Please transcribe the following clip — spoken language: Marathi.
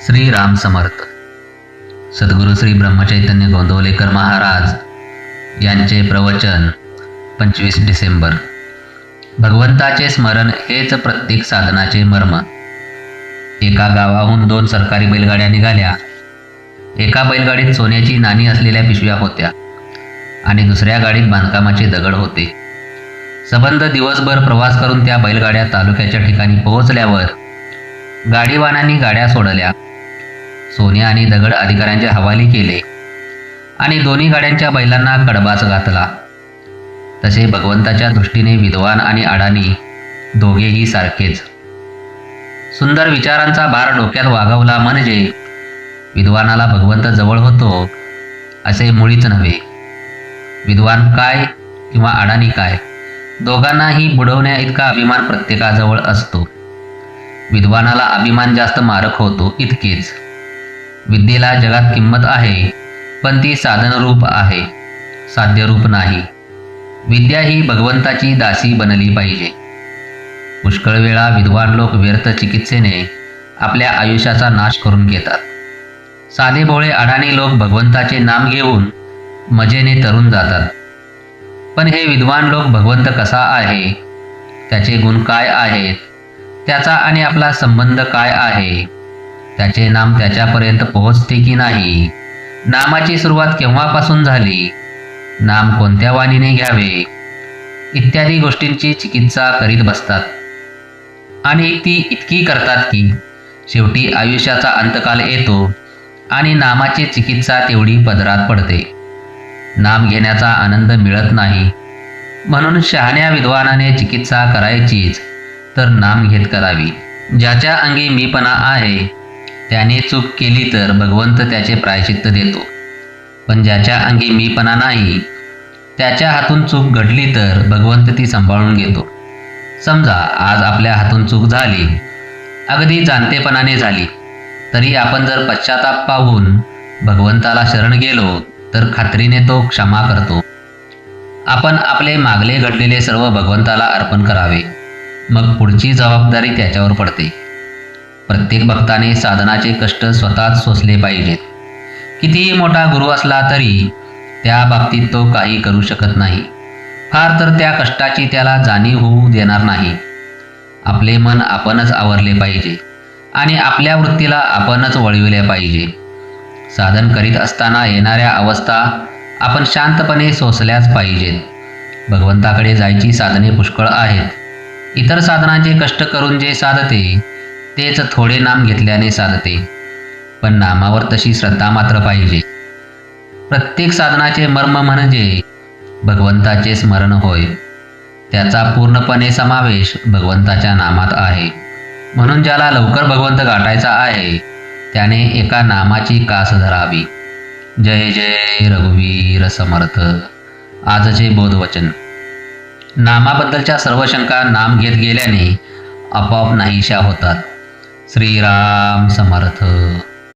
श्रीराम समर्थ. सद्गुरू श्री ब्रह्मचैतन्य गोंदवलेकर महाराज यांचे प्रवचन 25 डिसेंबर. भगवंताचे स्मरण हेच प्रत्येक साधनाचे मर्म. एका गावाहून 2 सरकारी बैलगाड्या निघाल्या. एका बैलगाडीत सोन्याची नाणी असलेल्या पिशव्या होत्या आणि दुसऱ्या गाडीत बांधकामाचे दगड होते. सबंध दिवसभर प्रवास करून त्या बैलगाड्या तालुक्याच्या ठिकाणी पोहोचल्यावर गाडीवानांनी गाड्या सोडल्या. सोने आणि दगड अधिकाऱ्यांच्या हवाली केले आणि दोन्ही गाड्यांच्या बैलांना कडबाच घातला. तसे भगवंताच्या दृष्टीने विद्वान आणि अडाणी दोघेही सारखेच. सुंदर विचारांचा भार डोक्यात वागवला म्हणजे विद्वानाला भगवंत जवळ होतो असे मुळीच नव्हे. विद्वान काय किंवा अडाणी काय, दोघांनाही बुडवण्या इतका अभिमान प्रत्येकाजवळ असतो. विद्वानाला अभिमान जास्त मारक होतो इतकेच. विद्येला जगात किंमत आहे, पण ती साधनरूप आहे, साध्यरूप नाही. विद्या ही भगवंताची दासी बनली पाहिजे. पुष्कळ वेळा विद्वान लोक व्यर्थ चिकित्सेने आपल्या आयुष्याचा नाश करून घेतात. साधे भोळे अडाणी लोक भगवंताचे नाम घेऊन मजेने तरून जातात. पण हे विद्वान लोक भगवंत कसा आहे, त्याचे गुण काय आहेत, त्याचा आणि आपला संबंध काय आहे, त्याचे नाम त्याच्यापर्यंत पोहोचते की नाही, नामाची सुरुवात केव्हापासून झाली, नाम कोणत्या वाणीने घ्यावे, इत्यादी गोष्टींची चिकित्सा करीत बसतात. आणि ती इतकी करतात की शेवटी आयुष्याचा अंतकाल येतो आणि नामाची चिकित्सा तेवढी पदरात पडते. नाम घेण्याचा आनंद मिळत नाही. म्हणून शहाण्या विद्वानाने चिकित्सा करायचीच तर नाम घेत करावी. ज्याच्या अंगी मीपणा आहे त्याने चूक केली तर भगवंत त्याचे प्रायश्चित्त देतो. पण ज्याच्या अंगी मीपणा नाही त्याच्या हातून चूक घडली तर भगवंत ती सांभाळून घेतो. समजा आज आपल्या हातून चूक झाली, अगदी जाणतेपणाने झाली, तरी आपण जर पश्चाताप पाहून भगवंताला शरण गेलो तर खात्रीने तो क्षमा करतो. आपण आपले मागले घडलेले सर्व भगवंताला अर्पण करावे, मग पुढची जबाबदारी त्याच्यावर पडते. प्रत्येक भक्ताने साधनाचे कष्ट स्वतःच सोसले पाहिजेत. कितीही मोठा गुरु असला तरी त्या बाबतीत तो काही करू शकत नाही. फार तर त्या कष्टाची त्याला जाणीव होऊ देणार नाही. आपले मन आपणच आवरले पाहिजे आणि आपल्या वृत्तीला आपणच वळविले पाहिजे. साधन करीत असताना येणाऱ्या अवस्था आपण शांतपणे सोसल्याच पाहिजेत. भगवंताकडे जायची साधने पुष्कळ आहेत. इतर साधनांचे कष्ट करून जे साधते तेच थोडे नाम घेतल्याने साधते. पण नामावर तशी श्रद्धा मात्र पाहिजे. प्रत्येक साधनाचे मर्म म्हणजे भगवंताचे स्मरण होय. त्याचा पूर्णपणे समावेश भगवंताच्या नामात आहे. म्हणून ज्याला लवकर भगवंत गाठायचा आहे त्याने एका नामाची कास धरावी. जय जय रघुवीर समर्थ. आजचे बोधवचन. नामाबद्दलच्या सर्व शंका नाम घेत गेल्याने आपोआप नाहीशा होतात. श्रीराम समर्थ.